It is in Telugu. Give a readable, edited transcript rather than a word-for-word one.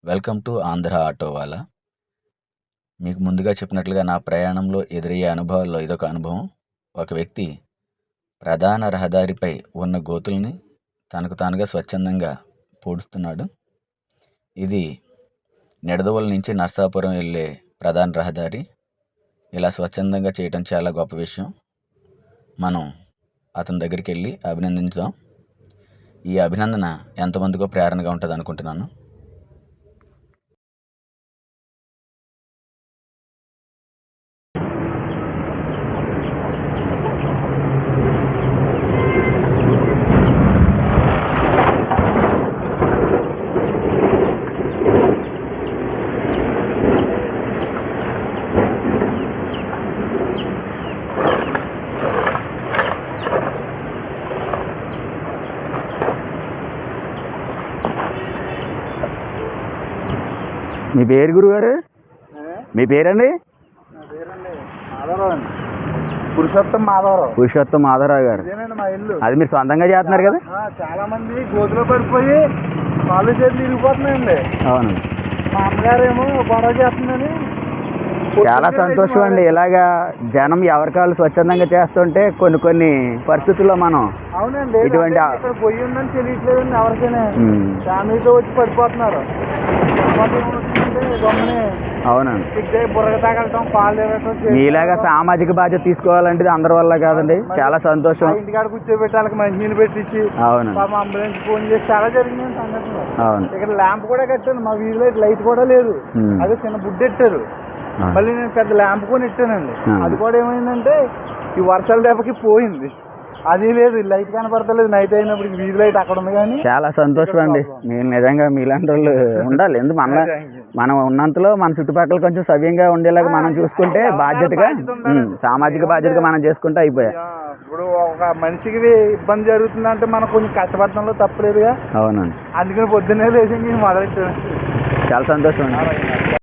Welcome to Andhra ఆటోవాలా. మీకు ముందుగా చెప్పినట్లుగా నా ప్రయాణంలో ఎదురయ్యే అనుభవాల్లో ఇదొక అనుభవం. ఒక వ్యక్తి ప్రధాన రహదారిపై ఉన్న గోతుల్ని తనకు తానుగా స్వచ్ఛందంగా పూడుస్తున్నాడు. ఇది నిడదవోలు నుంచి నర్సాపురం వెళ్ళే ప్రధాన రహదారి. ఇలా స్వచ్ఛందంగా చేయటం చాలా గొప్ప విషయం. మనం అతని దగ్గరికి వెళ్ళి అభినందించాం. ఈ అభినందన ఎంతమందికో ప్రేరణగా ఉంటుంది అనుకుంటున్నాను. మీ పేరు గురుగారు? మీ పేరండి? పురుషోత్తం మాధవరావు. పురుషోత్తం మాధవరావు గారు. ఇదేనండి మా ఇల్లు. అది మీరు సొంతంగా చేస్తున్నారు కదా? చాలా మంది గోతులో పడిపోయి కాళ్ళు చేతులు ఇరిగిపోతున్నాయండి. అవును. మా అమ్మగారేమో గొడవ చేస్తుందని చాలా సంతోషం అండి. ఇలాగా జనం ఎవరికాళ్ళు స్వచ్ఛందంగా చేస్తుంటే కొన్ని పరిస్థితుల్లో మనం అవునండి ఇటువంటి ఇక్కడ పొయ్యి ఉందని తెలియట్లేదండి ఎవరికైనా. ఫ్యామిలీతో వచ్చి పడిపోతున్నారు. గమ్మని అవునండి. బుర్రగ తాగలటం, పాలు తిరగటం. మీలాగా సామాజిక బాధ్యత తీసుకోవాలంటే అందరి వల్ల కాదండి. చాలా సంతోషం. ఇంటికాడ కూర్చోబెట్టి వాళ్ళకి మంచినీళ్ళు పెట్టించి అవును అంబులెన్స్ ఫోన్ చేసి చాలా జరిగింది సంఘటన. అవును. ఇక్కడ ల్యాంప్ కూడా కట్టాను. మా వీధిలో లైట్ కూడా లేదు. అదే చిన్న బుడ్డ ఎట్టారు. మళ్ళీ నేను పెద్ద ల్యాంప్ కొని ఎట్టానండి. అది కూడా ఏమైందంటే ఈ వర్షాల దెబ్బకి పోయింది. అది లేదు, లైట్ కనపడతలేదు. నైట్ అయినప్పుడు వీధి లైట్ అక్కడ ఉంది. కానీ చాలా సంతోషం అండి. మీరు నిజంగా మీలాంటి వాళ్ళు ఉండాలి. ఎందుకు మనం ఉన్నంతలో మన చుట్టుపక్కల కొంచెం సవ్యంగా ఉండేలాగా మనం చూసుకుంటే బాధ్యతగా సామాజిక బాధ్యతగా మనం చేసుకుంటే అయిపోయా. ఇప్పుడు ఒక మనిషికి ఇబ్బంది జరుగుతుందంటే మనం కొంచెం కష్టపడటంలో తప్పలేదుగా. అవునండి. అందుకని పొద్దున్నే లేచి మొదలెట్టాను. చాలా సంతోషం అండి.